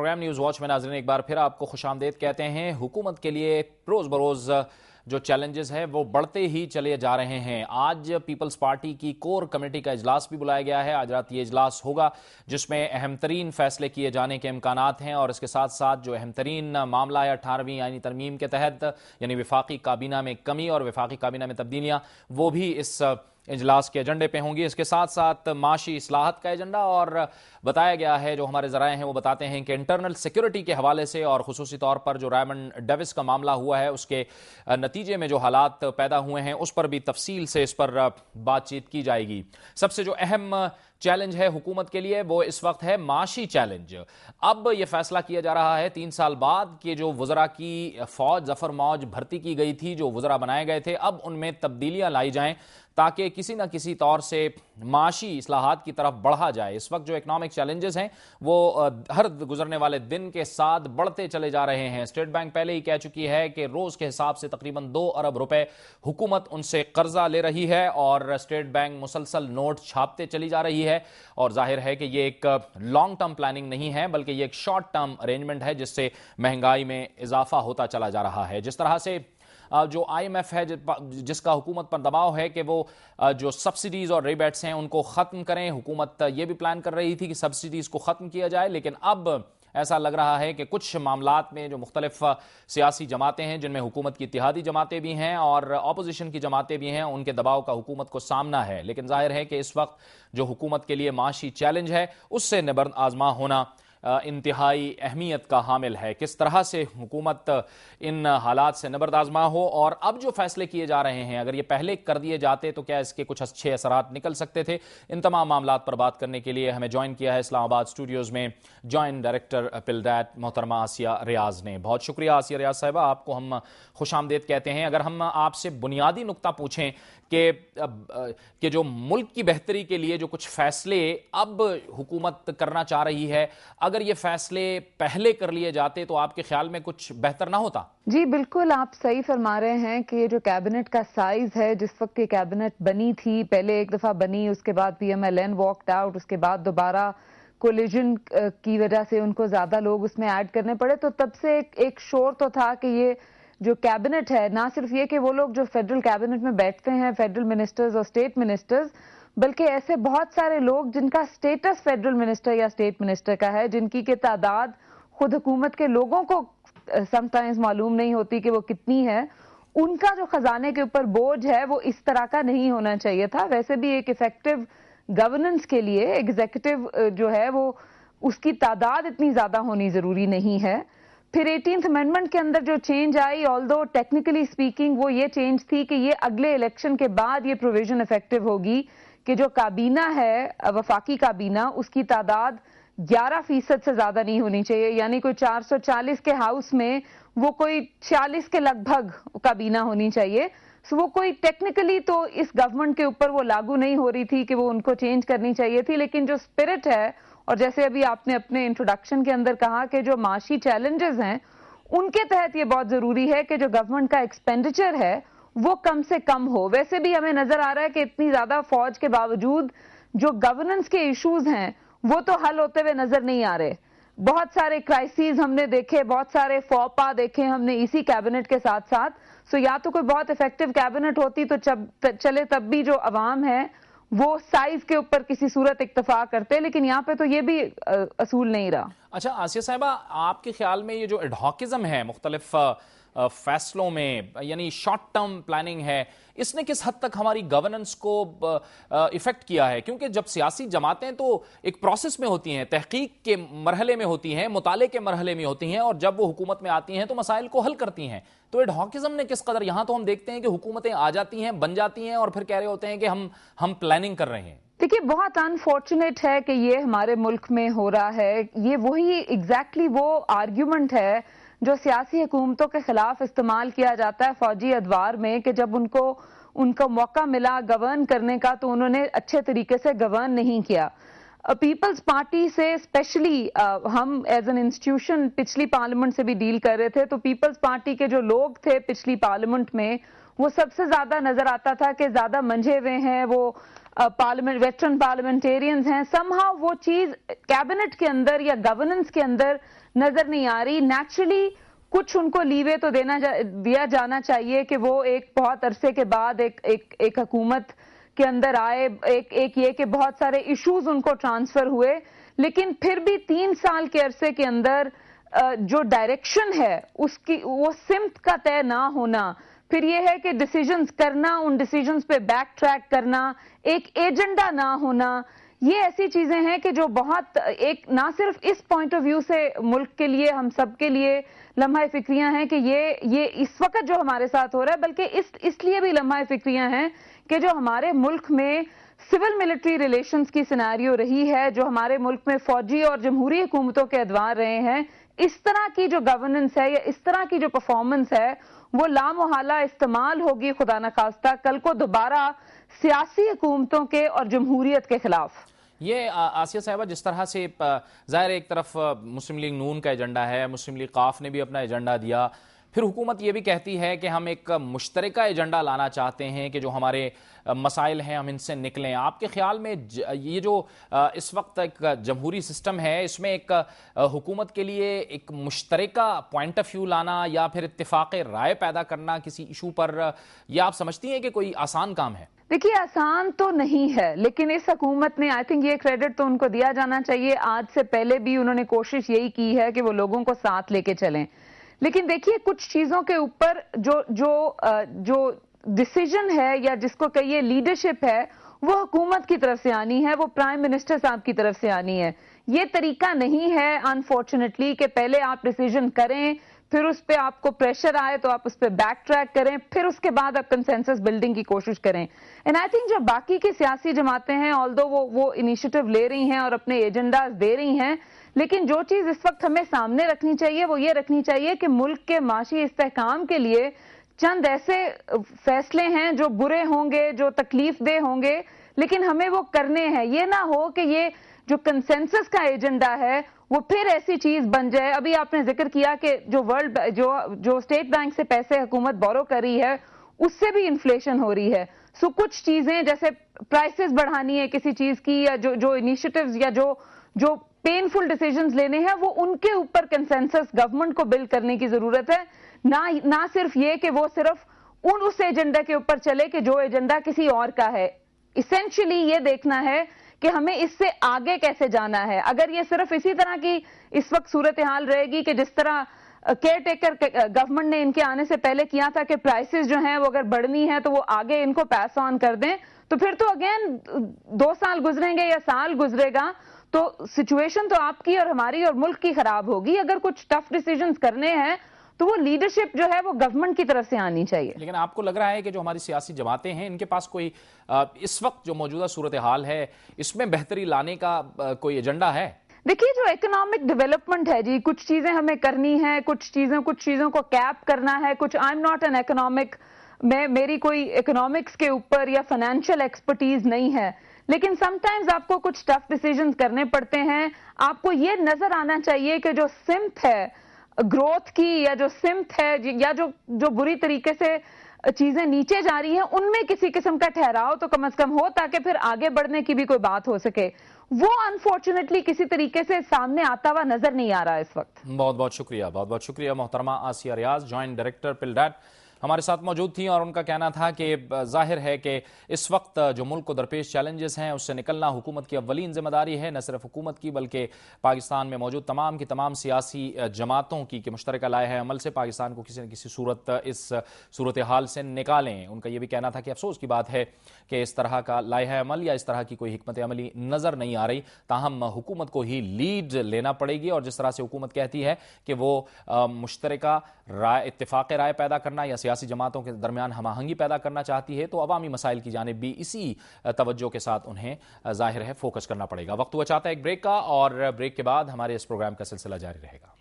Programme news watch میں ناظرین ایک بار پھر آپ کو خوش آمدید کہتے ہیں۔ حکومت کے لیے روز بروز جو چیلنجز ہیں وہ بڑھتے ہی چلے جا رہے ہیں۔ آج پیپلز پارٹی کی کور کمیٹی کا اجلاس بھی بلایا گیا ہے۔ آج رات یہ اجلاس ہوگا جس میں اہم ترین فیصلے کیے جانے کے امکانات ہیں، اور اس کے ساتھ ساتھ جو اہم ترین معاملہ ہے 18ویں آئینی ترمیم کے تحت، یعنی وفاقی کابینہ میں کمی اور وفاقی کابینہ میں تبدیلیاں، وہ بھی اس اجلاس کے ایجنڈے پہ ہوں گی۔ اس کے ساتھ ساتھ معاشی اصلاحات کا ایجنڈا، اور بتایا گیا ہے، جو ہمارے ذرائع ہیں وہ بتاتے ہیں کہ انٹرنل سیکیورٹی کے حوالے سے اور خصوصی طور پر جو ریمنڈ ڈیوس کا معاملہ ہوا ہے اس کے نتیجے میں جو حالات پیدا ہوئے ہیں اس پر بھی تفصیل سے اس پر بات چیت کی جائے گی۔ سب سے جو اہم چیلنج ہے حکومت کے لیے وہ اس وقت ہے معاشی چیلنج۔ اب یہ فیصلہ کیا جا رہا ہے 3 سال بعد کہ جو وزراء کی فوج ظفر موج بھرتی کی گئی تھی، جو وزراء بنائے گئے تھے، اب ان میں تبدیلیاں لائی جائیں تاکہ کسی نہ کسی طور سے معاشی اصلاحات کی طرف بڑھا جائے۔ اس وقت جو اکنامک چیلنجز ہیں وہ ہر گزرنے والے دن کے ساتھ بڑھتے چلے جا رہے ہیں۔ اسٹیٹ بینک پہلے ہی کہہ چکی ہے کہ روز کے حساب سے تقریباً 2 ارب روپے حکومت ان سے قرضہ لے رہی ہے، اور اسٹیٹ بینک مسلسل نوٹ چھاپتے چلی جا رہی ہے، اور ظاہر ہے کہ یہ ایک لانگ ٹرم پلاننگ نہیں ہے بلکہ یہ ایک شارٹ ٹرم ارینجمنٹ ہے جس سے مہنگائی میں اضافہ ہوتا چلا جا رہا ہے۔ جس طرح سے جو آئی ایم ایف ہے جس کا حکومت پر دباؤ ہے کہ وہ جو سبسڈیز اور ریبیٹس ہیں ان کو ختم کریں، حکومت یہ بھی پلان کر رہی تھی کہ سبسڈیز کو ختم کیا جائے، لیکن اب ایسا لگ رہا ہے کہ کچھ معاملات میں جو مختلف سیاسی جماعتیں ہیں، جن میں حکومت کی اتحادی جماعتیں بھی ہیں اور اپوزیشن کی جماعتیں بھی ہیں، ان کے دباؤ کا حکومت کو سامنا ہے۔ لیکن ظاہر ہے کہ اس وقت جو حکومت کے لیے معاشی چیلنج ہے اس سے نبرد آزما ہونا انتہائی اہمیت کا حامل ہے۔ کس طرح سے حکومت ان حالات سے نبرد آزما ہو، اور اب جو فیصلے کیے جا رہے ہیں اگر یہ پہلے کر دیے جاتے تو کیا اس کے کچھ اچھے اثرات نکل سکتے تھے۔ ان تمام معاملات پر بات کرنے کے لیے ہمیں جوائن کیا ہے اسلام آباد اسٹوڈیوز میں جوائنٹ ڈائریکٹر پلڈیٹ محترمہ آسیہ ریاض نے۔ بہت شکریہ آسیہ ریاض صاحبہ، آپ کو ہم خوش آمدید کہتے ہیں۔ اگر ہم آپ سے بنیادی نقطہ پوچھیں کہ جو ملک کی بہتری کے لیے جو کچھ فیصلے اب حکومت کرنا چاہ رہی ہے، اگر یہ فیصلے پہلے کر لیے جاتے تو آپ کے خیال میں کچھ بہتر نہ ہوتا؟ جی بالکل، آپ صحیح فرما رہے ہیں کہ یہ جو کیبنٹ کا سائز ہے، جس وقت یہ کیبنٹ بنی تھی، پہلے ایک دفعہ بنی، اس کے بعد P M L N walked out, اس کے بعد دوبارہ کولیجن کی وجہ سے ان کو زیادہ لوگ اس میں ایڈ کرنے پڑے، تو تب سے ایک شور تو تھا کہ یہ جو کیبنٹ ہے، نہ صرف یہ کہ وہ لوگ جو فیڈرل کیبنٹ میں بیٹھتے ہیں، فیڈرل منسٹرز اور اسٹیٹ منسٹرز، بلکہ ایسے بہت سارے لوگ جن کا سٹیٹس فیڈرل منسٹر یا اسٹیٹ منسٹر کا ہے، جن کی تعداد خود حکومت کے لوگوں کو سم ٹائمز معلوم نہیں ہوتی کہ وہ کتنی ہے، ان کا جو خزانے کے اوپر بوجھ ہے وہ اس طرح کا نہیں ہونا چاہیے تھا۔ ویسے بھی ایک ایفیکٹو گورننس کے لیے ایگزیکٹو جو ہے وہ اس کی تعداد اتنی زیادہ ہونی ضروری نہیں ہے۔ پھر 18th امینڈمنٹ کے اندر جو چینج آئی، آلدو ٹیکنیکلی سپیکنگ وہ یہ چینج تھی کہ یہ اگلے الیکشن کے بعد یہ پروویژن افیکٹو ہوگی کہ جو کابینہ ہے، وفاقی کابینہ، اس کی تعداد 11% سے زیادہ نہیں ہونی چاہیے، یعنی کوئی 440 کے ہاؤس میں وہ کوئی 46 کے لگ بھگ کابینہ ہونی چاہیے۔ سو وہ کوئی ٹیکنیکلی تو اس گورنمنٹ کے اوپر وہ لاگو نہیں ہو رہی تھی کہ وہ ان کو چینج کرنی چاہیے تھی، لیکن جو اسپرٹ ہے، اور جیسے ابھی آپ نے اپنے انٹروڈکشن کے اندر کہا کہ جو معاشی چیلنجز ہیں ان کے تحت یہ بہت ضروری ہے کہ جو گورنمنٹ کا ایکسپینڈیچر ہے وہ کم سے کم ہو۔ ویسے بھی ہمیں نظر آ رہا ہے کہ اتنی زیادہ فوج کے باوجود جو گورننس کے ایشوز ہیں وہ تو حل ہوتے ہوئے نظر نہیں آ رہے۔ بہت سارے کرائسیز ہم نے دیکھے، بہت سارے فوپا دیکھے ہم نے اسی کیبنٹ کے ساتھ ساتھ۔ سو یا تو کوئی بہت افیکٹو کیبنٹ ہوتی تو چلے، تب بھی جو عوام ہے وہ سائز کے اوپر کسی صورت اکتفا کرتے، لیکن یہاں پہ تو یہ بھی اصول نہیں رہا۔ اچھا آسیہ صاحبہ، آپ کے خیال میں یہ جو ایڈہاکزم ہے مختلف فیصلوں میں، یعنی شارٹ ٹرم پلاننگ ہے، اس نے کس حد تک ہماری گورننس کو افیکٹ کیا ہے؟ کیونکہ جب سیاسی جماعتیں تو ایک پروسیس میں ہوتی ہیں، تحقیق کے مرحلے میں ہوتی ہیں، مطالعے کے مرحلے میں ہوتی ہیں، اور جب وہ حکومت میں آتی ہیں تو مسائل کو حل کرتی ہیں، تو ایڈہاکزم نے کس قدر، یہاں تو ہم دیکھتے ہیں کہ حکومتیں آ جاتی ہیں، بن جاتی ہیں، اور پھر کہہ رہے ہوتے ہیں کہ ہم پلاننگ کر رہے ہیں۔ دیکھیے بہت انفارچونیٹ ہے کہ یہ ہمارے ملک میں ہو رہا ہے۔ یہ وہی ایگزیکٹلی وہ آرگیومنٹ ہے جو سیاسی حکومتوں کے خلاف استعمال کیا جاتا ہے فوجی ادوار میں، کہ جب ان کو موقع ملا گورن کرنے کا تو انہوں نے اچھے طریقے سے گورن نہیں کیا۔ پیپلز پارٹی سے اسپیشلی ہم ایز این انسٹیٹیوشن پچھلی پارلیمنٹ سے بھی ڈیل کر رہے تھے، تو پیپلز پارٹی کے جو لوگ تھے پچھلی پارلیمنٹ میں وہ سب سے زیادہ نظر آتا تھا کہ زیادہ منجھے ہوئے ہیں، وہ پارلیمنٹ ویسٹرن پارلیمنٹیرینز ہیں۔ سم ہاؤ وہ چیز کیبنٹ کے اندر یا گورننس کے اندر نظر نہیں آ رہی. نیچرلی کچھ ان کو لیوے تو دیا جانا چاہیے کہ وہ ایک بہت عرصے کے بعد ایک حکومت کے اندر آئے. ایک یہ کہ بہت سارے ایشوز ان کو ٹرانسفر ہوئے, لیکن پھر بھی 3 سال کے عرصے کے اندر جو ڈائریکشن ہے اس کی وہ سمت کا طے نہ ہونا, پھر یہ ہے کہ ڈیسیجنز کرنا, ان ڈیسیجنز پہ بیک ٹریک کرنا, ایک ایجنڈا نہ ہونا, یہ ایسی چیزیں ہیں کہ جو بہت ایک نہ صرف اس پوائنٹ آف ویو سے ملک کے لیے, ہم سب کے لیے لمحہ فکریاں ہیں کہ یہ اس وقت جو ہمارے ساتھ ہو رہا ہے, بلکہ اس لیے بھی لمحہ فکریاں ہیں کہ جو ہمارے ملک میں سول ملٹری ریلیشنز کی سیناریو رہی ہے, جو ہمارے ملک میں فوجی اور جمہوری حکومتوں کے ادوار رہے ہیں, اس طرح کی جو گورننس ہے یا اس طرح کی جو پرفارمنس ہے وہ لامحالہ استعمال ہوگی خدا نخواستہ کل کو دوبارہ سیاسی حکومتوں کے اور جمہوریت کے خلاف. یہ آسیہ صاحبہ جس طرح سے ظاہر ایک طرف مسلم لیگ نون کا ایجنڈا ہے, مسلم لیگ قاف نے بھی اپنا ایجنڈا دیا, پھر حکومت یہ بھی کہتی ہے کہ ہم ایک مشترکہ ایجنڈا لانا چاہتے ہیں کہ جو ہمارے مسائل ہیں ہم ان سے نکلیں. آپ کے خیال میں یہ جو اس وقت ایک جمہوری سسٹم ہے اس میں ایک حکومت کے لیے ایک مشترکہ پوائنٹ آف ویو لانا یا پھر اتفاق رائے پیدا کرنا کسی ایشو پر, یہ آپ سمجھتی ہیں کہ کوئی آسان کام ہے؟ دیکھیے آسان تو نہیں ہے, لیکن اس حکومت نے آئی تھنک یہ کریڈٹ تو ان کو دیا جانا چاہیے, آج سے پہلے بھی انہوں نے کوشش یہی کی ہے کہ وہ لوگوں کو ساتھ لے کے چلیں. لیکن دیکھیے کچھ چیزوں کے اوپر جو ڈیسیجن ہے یا جس کو کہیے لیڈرشپ ہے وہ حکومت کی طرف سے آنی ہے, وہ پرائم منسٹر صاحب کی طرف سے آنی ہے. یہ طریقہ نہیں ہے انفارچونیٹلی کہ پہلے آپ ڈیسیجن کریں, پھر اس پہ آپ کو پریشر آئے تو آپ اس پہ بیک ٹریک کریں, پھر اس کے بعد آپ کنسنسس بلڈنگ کی کوشش کریں. اینڈ آئی تھنک جو باقی کی سیاسی جماعتیں ہیں آلدو وہ انیشیٹو لے رہی ہیں اور اپنے ایجنڈاز دے رہی ہیں, لیکن جو چیز اس وقت ہمیں سامنے رکھنی چاہیے وہ یہ رکھنی چاہیے کہ ملک کے معاشی استحکام کے لیے چند ایسے فیصلے ہیں جو برے ہوں گے, جو تکلیف دہ ہوں گے, لیکن ہمیں وہ کرنے ہیں. یہ نہ ہو کہ یہ جو کنسنسس کا ایجنڈا ہے وہ پھر ایسی چیز بن جائے. ابھی آپ نے ذکر کیا کہ جو اسٹیٹ بینک سے پیسے حکومت بورو کر رہی ہے اس سے بھی انفلیشن ہو رہی ہے. سو کچھ چیزیں جیسے پرائسز بڑھانی ہے کسی چیز کی, یا جو انیشیٹوز یا جو پینفل ڈیسیجنز لینے ہیں وہ ان کے اوپر کنسنسس گورنمنٹ کو بلڈ کرنے کی ضرورت ہے. نہ صرف یہ کہ وہ صرف اس ایجنڈا کے اوپر چلے کہ جو ایجنڈا کسی اور کا ہے. ایسنشلی یہ دیکھنا ہے کہ ہمیں اس سے آگے کیسے جانا ہے. اگر یہ صرف اسی طرح کی اس وقت صورتحال رہے گی کہ جس طرح کیئر ٹیکر گورنمنٹ نے ان کے آنے سے پہلے کیا تھا کہ پرائسز جو ہیں وہ اگر بڑھنی ہے تو وہ آگے ان کو پیس آن کر دیں, تو پھر تو اگین 2 سال گزریں گے یا سال گزرے گا تو سچویشن تو آپ کی اور ہماری اور ملک کی خراب ہوگی. اگر کچھ ٹف ڈیسیجنز کرنے ہیں تو وہ لیڈرشپ جو ہے وہ گورنمنٹ کی طرف سے آنی چاہیے. لیکن آپ کو لگ رہا ہے کہ جو ہماری سیاسی جماعتیں ہیں ان کے پاس کوئی اس وقت جو موجودہ صورتحال ہے اس میں بہتری لانے کا کوئی ایجنڈا ہے؟ دیکھیے جو اکنامک ڈیولپمنٹ ہے جی, کچھ چیزیں ہمیں کرنی ہے, کچھ چیزوں کو کیپ کرنا ہے. کچھ I am not an economic, میری کوئی اکنامکس کے اوپر یا فائنینشیل ایکسپرٹیز نہیں ہے, لیکن سم ٹائمز آپ کو کچھ ٹف ڈیسیجنز کرنے پڑتے ہیں. آپ کو یہ نظر آنا چاہیے کہ جو سمت ہے گروتھ کی یا جو سمت ہے یا جو بری طریقے سے چیزیں نیچے جا رہی ہیں ان میں کسی قسم کا ٹھہراؤ تو کم از کم ہو تاکہ پھر آگے بڑھنے کی بھی کوئی بات ہو سکے. وہ انفارچونیٹلی کسی طریقے سے سامنے آتا ہوا نظر نہیں آ رہا اس وقت. بہت بہت شکریہ محترمہ آسیہ ریاض, جوائنٹ ڈائریکٹر پلڈیٹ ہمارے ساتھ موجود تھیں, اور ان کا کہنا تھا کہ ظاہر ہے کہ اس وقت جو ملک کو درپیش چیلنجز ہیں اس سے نکلنا حکومت کی اولین ذمہ داری ہے, نہ صرف حکومت کی بلکہ پاکستان میں موجود تمام کی تمام سیاسی جماعتوں کی کہ مشترکہ لائحہ عمل سے پاکستان کو کسی نہ کسی صورت اس صورتحال سے نکالیں. ان کا یہ بھی کہنا تھا کہ افسوس کی بات ہے کہ اس طرح کا لائحہ عمل یا اس طرح کی کوئی حکمت عملی نظر نہیں آ رہی, تاہم حکومت کو ہی لیڈ لینا پڑے گی. اور جس طرح سے حکومت کہتی ہے کہ وہ مشترکہ اتفاق رائے پیدا کرنا یا سیاسی جماعتوں کے درمیان ہم آہنگی پیدا کرنا چاہتی ہے, تو عوامی مسائل کی جانب بھی اسی توجہ کے ساتھ انہیں ظاہر ہے فوکس کرنا پڑے گا. وقت ہوا چاہتا ہے ایک بریک کا, اور بریک کے بعد ہمارے اس پروگرام کا سلسلہ جاری رہے گا.